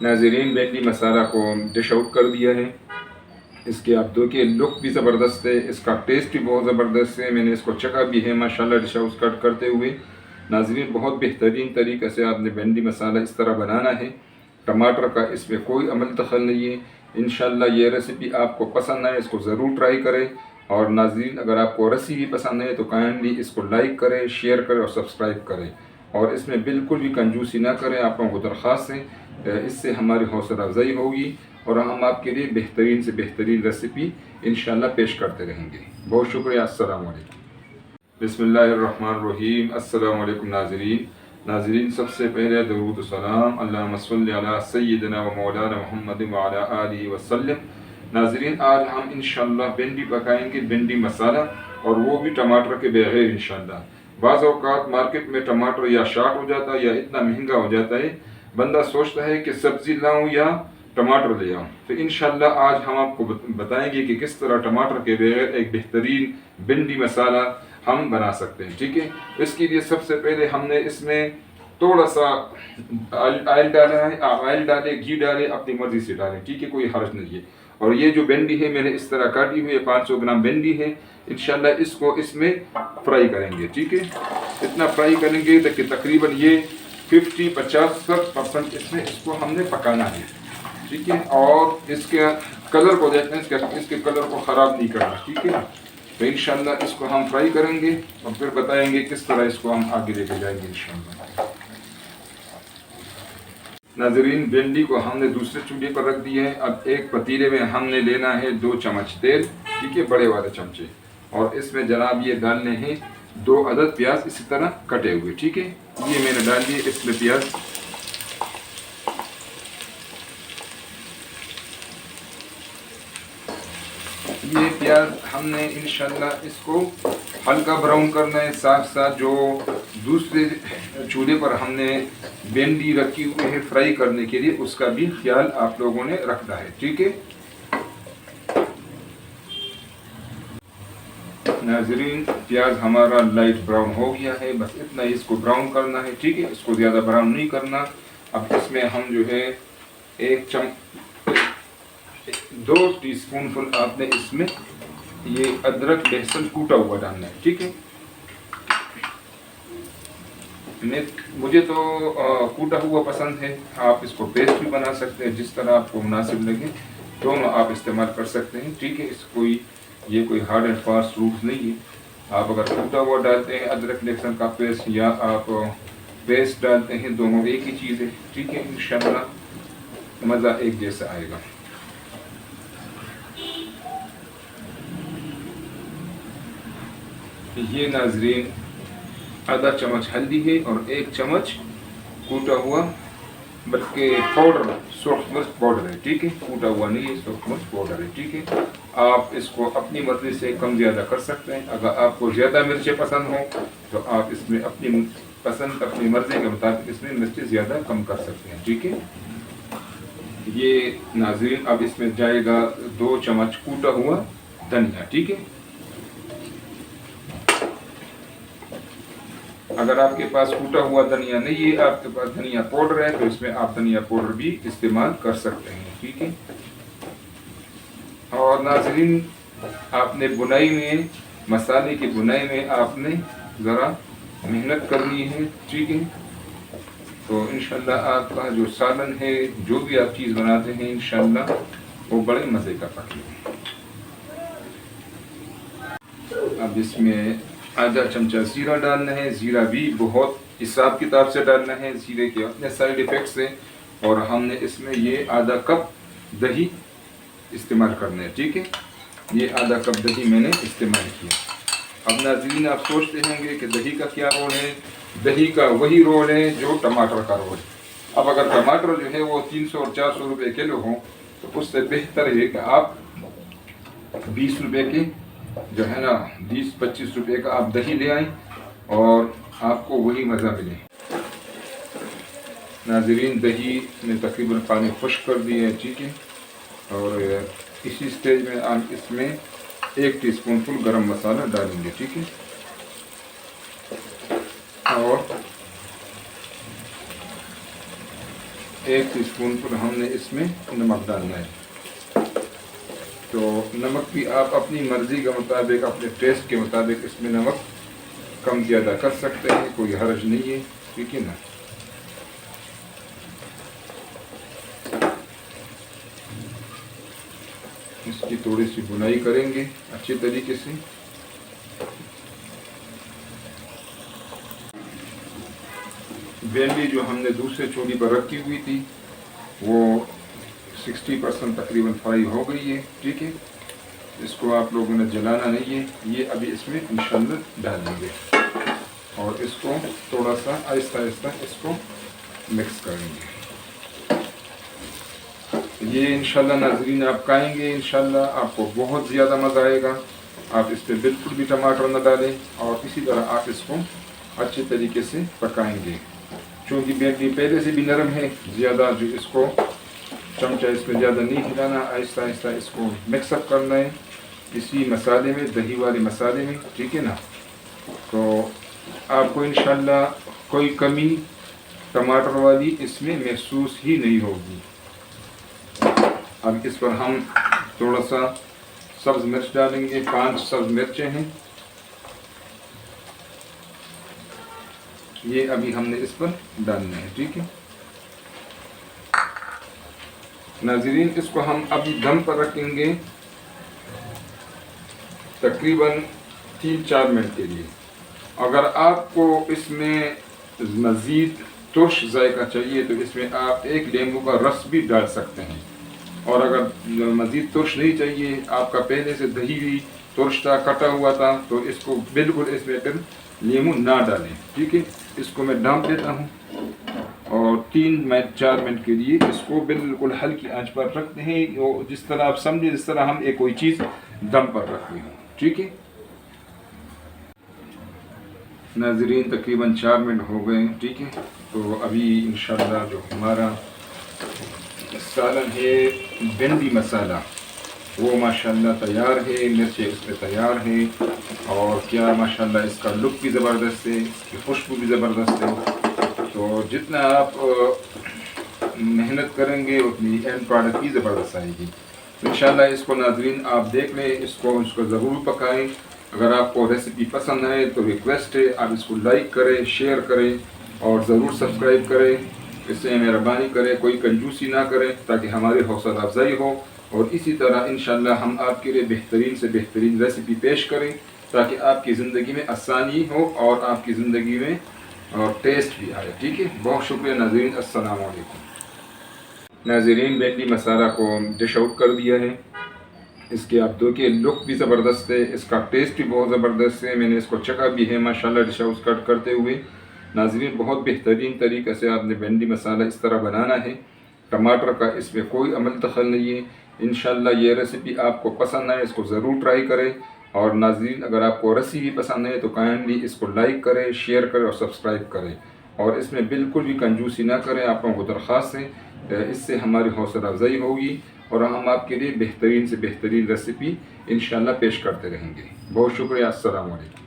नाज़रीन, भिंडी मसाला को डिश आउट कर दिया है। इसके आप देखिए लुक भी ज़बरदस्त है, इसका टेस्ट भी बहुत ज़बरदस्त है। मैंने इसको चखा भी है माशाल्लाह डिश आउट कट करते हुए। नाज़रीन, बहुत बेहतरीन तरीक़े से आपने भिंडी मसाला इस तरह बनाना है। टमाटर का इसमें कोई अमल दखल नहीं है। इंशाल्लाह ये रेसिपी आपको पसंद आए, इसको ज़रूर ट्राई करें। और नाज़रीन, अगर आपको रेसिपी पसंद है तो काइंडली इसको लाइक करें, शेयर करें और सब्सक्राइब करें। और इसमें बिल्कुल भी कंजूसी ना करें, आप लोगों को दरख्वास्त है। इससे हमारी हौसला अफजाई होगी और हम आपके लिए बेहतरीन से बेहतरीन रेसिपी इंशाल्लाह पेश करते रहेंगे। बहुत शुक्रिया। अस्सलाम वालेकुम। बिस्मिल्लाहिर्रहमानिर्रहीम। अस्सलाम वालेकुम नाज़रीन, सबसे पहले दरूद सलाम अल्लाहुम्मा सल्लि अला सय्यिदिना व मौलाना मुहम्मद व अला आलिहि वसल्लम। नाज़रीन, आज हम इंशाल्लाह भिंडी पकाएंगे, भिंडी मसाला, और वो भी टमाटर के बगैर इंशाल्लाह। बाज़ औक़ात मार्केट में टमाटर या शार्ट हो जाता है या इतना महंगा हो जाता है, बंदा सोचता है कि सब्ज़ी लाऊं या टमाटर ले आऊँ। तो इंशाल्लाह आज हम आपको बताएंगे कि किस तरह टमाटर के बगैर एक बेहतरीन भिंडी मसाला हम बना सकते हैं। ठीक है, इसके लिए सबसे पहले हमने इसमें थोड़ा सा ऑयल डाला है। आप ऑयल डालें, घी डालें, अपनी मर्ज़ी से डालें, ठीक है, कोई हर्ज नहीं है। और ये जो भिंडी है मैंने इस तरह काटी हुई है, 500 ग्राम भिंडी है। इंशाल्लाह इसको इसमें फ्राई करेंगे। ठीक है, इतना फ्राई करेंगे ताकि तकरीबन ये 50-60% इसमें इसको हमने पकाना है। ठीक है, और इसके कलर को देखते हैं, इसके कलर को ख़राब नहीं करना। ठीक है, तो इंशाल्लाह इसको हम फ्राई करेंगे और फिर बताएंगे किस तरह इसको हम आगे लेके जाएंगे इंशाल्लाह। नाज़रीन, भिंडी को हमने दूसरे चूल्हे पर रख दिया है। अब एक पतीले में हमने लेना है 2 चम्मच तेल, ठीक है, बड़े वाले चमचे। और इसमें जनाब ये डालने हैं 2 अदद प्याज इसी तरह कटे हुए। ठीक है, ये मैंने डाल दिए इसमें प्याज। ये प्याज हमने इंशाल्लाह इसको हल्का ब्राउन करना है। साथ साथ जो दूसरे चूल्हे पर हमने भिंडी रखी हुई है फ्राई करने के लिए, उसका भी ख्याल आप लोगों ने रखना है। ठीक है नाजरीन, प्याज हमारा लाइट ब्राउन हो गया है, बस इतना ही इसको ब्राउन करना है। ठीक है, इसको ज़्यादा ब्राउन नहीं करना। अब इसमें हम जो है 2 टीस्पून आपने इसमें ये अदरक लहसुन कूटा हुआ डालना है। ठीक है, मुझे तो कूटा हुआ पसंद है, आप इसको पेस्ट भी बना सकते हैं, जिस तरह आपको मुनासिब लगे दोनों आप इस्तेमाल कर सकते हैं। ठीक है, ये कोई हार्ड एंड फास्ट रूल्स नहीं है। आप अगर कूटा हुआ डालते हैं अदरक लहसुन का पेस्ट या आप पेस्ट डालते हैं, दोनों एक ही चीज़ है। ठीक है, इंशाल्लाह मज़ा एक जैसा आएगा। ये नाजरीन आधा चम्मच हल्दी है और 1 चम्मच कूटा हुआ, बल्कि पाउडर, सूरख मिर्च पाउडर है। ठीक है, कूटा हुआ नहीं है, सूरख मिर्च पाउडर है। ठीक है, आप इसको अपनी मर्ज़ी से कम ज़्यादा कर सकते हैं। अगर आपको ज़्यादा मिर्चें पसंद हो तो आप इसमें अपनी पसंद, अपनी मर्ज़ी के मुताबिक इसमें मिर्चें ज़्यादा कम कर सकते हैं। ठीक है, ये नाज़रीन अब इसमें जाएगा 2 चम्मच कूटा हुआ धनिया। ठीक है, अगर आपके पास कूटा हुआ धनिया नहीं है, आपके पास धनिया पाउडर है, तो इसमें आप धनिया पाउडर भी इस्तेमाल कर सकते हैं। ठीक है, और नाज़रीन आपने बुनाई में, मसाले की बुनाई में आपने ज़रा मेहनत करनी है। ठीक है, तो इंशाल्लाह आपका जो सालन है, जो भी आप चीज़ बनाते हैं, इंशाल्लाह वो बड़े मज़े का पकेगा। अब इसमें आधा चमचा ज़ीरा डालना है। ज़ीरा भी बहुत हिसाब किताब से डालना है, ज़ीरे के अपने साइड इफ़ेक्ट्स हैं। और हमने इसमें ये आधा कप दही इस्तेमाल करना है। ठीक है, ये आधा कप दही मैंने इस्तेमाल किया। अब नाज़रीन, आप सोचते होंगे कि दही का क्या रोल है। दही का वही रोल है जो टमाटर का रोल है। अब अगर टमाटर जो है वो 300 और 400 रुपये किलो हो, तो उससे बेहतर है कि आप 20 रुपये के जो है ना, 20-25 रुपये का आप दही ले आएँ और आपको वही मज़ा मिले। नाज़रीन, दही में तकरीबन पानी खुश्क कर दिया है। ठीक है, और इसी स्टेज में आप इसमें 1 टीस्पून गरम मसाला डालेंगे। ठीक है, और 1 टीस्पून हमने इसमें नमक डालना है। तो नमक भी आप अपनी मर्ज़ी के मुताबिक, अपने टेस्ट के मुताबिक इसमें नमक कम ज़्यादा कर सकते हैं, कोई हर्ज नहीं है, ठीक है ना। इसकी थोड़ी सी बुनाई करेंगे अच्छे तरीके से। भिंडी जो हमने दूसरे चूल्हे पर रखी हुई थी वो 60% तकरीबन फ्राई हो गई है, ठीक है। इसको आप लोगों ने जलाना नहीं है, ये अभी इसमें इंशाल्लाह डालेंगे और इसको थोड़ा सा आहिस्ता आहिस्ता इसको मिक्स करेंगे। ये इंशाल्लाह नाज़रीन आप खाएंगे, इंशाल्लाह आपको बहुत ज़्यादा मज़ा आएगा। आप इस पर बिल्कुल भी टमाटर न डालें और इसी तरह आप इसको अच्छे तरीके से पकाएंगे। चूँकि भिंडी पहले से भी नरम है, ज़्यादा जो इसको चमचा इसमें ज़्यादा नहीं हिलाना, आहिस्ता आहिस्ता इसको मिक्सअप करना है इसी मसाले में, दही वाले मसाले में, ठीक है ना। तो आपको इंशाल्लाह कोई कमी टमाटर वाली इसमें महसूस ही नहीं होगी। अब इस पर हम थोड़ा सा सब्ज़ मिर्च डालेंगे, 5 सब्ज़ मिर्चें हैं, ये अभी हमने इस पर डालना है, ठीक है नाज़रीन। इसको हम अभी दम पर रखेंगे तकरीबन 3-4 मिनट के लिए। अगर आपको इसमें मज़ीद तुर्श जायका चाहिए तो इसमें आप 1 नींबू का रस भी डाल सकते हैं, और अगर मज़ीद तुर्श नहीं चाहिए, आपका पहले से दही भी तुर्श था, कटा हुआ था, तो इसको बिल्कुल इसमें फिर नींबू ना डालें, ठीक है। इसको मैं ढाँप देता हूँ और 3-4 मिनट के लिए इसको बिल्कुल हल्की आंच पर रखते हैं, जिस तरह आप समझे जिस तरह हम एक कोई चीज़ दम पर रखते हैं, ठीक है नाज़रीन। तकरीबन 4 मिनट हो गए, ठीक है। तो अभी इंशाल्लाह जो हमारा सालन है भिंडी मसाला वो माशाल्लाह तैयार है, मिर्चें इसमें तैयार हैं और क्या माशाल्लाह इसका लुक भी ज़बरदस्त है, इसकी खुशबू भी ज़बरदस्त है। तो जितना आप मेहनत करेंगे उतनी एंड प्रोडक्ट भी ज़बरदस्त आएगी इंशाल्लाह। इसको नाज़रीन आप देख लें, इसको ज़रूर पकाएं। अगर आपको रेसिपी पसंद आए तो रिक्वेस्ट है आप इसको लाइक करें, शेयर करें और ज़रूर सब्सक्राइब करें। इससे मेहरबानी करें, कोई कंजूसी ना करें ताकि हमारी हौसला अफजाई हो, और इसी तरह इंशाल्लाह हम आपके लिए बेहतरीन से बेहतरीन रेसिपी पेश करें ताकि आपकी ज़िंदगी में आसानी हो और आपकी ज़िंदगी में टेस्ट भी आए, ठीक है। बहुत शुक्रिया नाज़रीन, अस्सलाम वालेकुम। नाज़रीन भिंडी मसाला को डिश आउट कर दिया है, इसके आप देखिए लुक भी ज़बरदस्त है, इसका टेस्ट भी बहुत ज़बरदस्त है। मैंने इसको चखा भी है माशाल्लाह डिश आउट कट करते हुए। नाज़रीन बहुत बेहतरीन तरीक़े से आपने भिंडी मसाला इस तरह बनाना है, टमाटर का इसमें कोई अमल दखल नहीं है। इंशाल्लाह ये रेसिपी आपको पसंद आए इसको ज़रूर ट्राई करें, और नाज़रीन अगर आपको रेसिपी पसंद है तो काइंडली इसको लाइक करें, शेयर करें और सब्सक्राइब करें, और इसमें बिल्कुल भी कंजूसी ना करें। आप लोगों को दरख्वास्त है, इससे हमारी हौसला अफजाई होगी और हम आपके लिए बेहतरीन से बेहतरीन रेसिपी इंशाल्लाह पेश करते रहेंगे। बहुत शुक्रिया, अस्सलाम वालेकुम।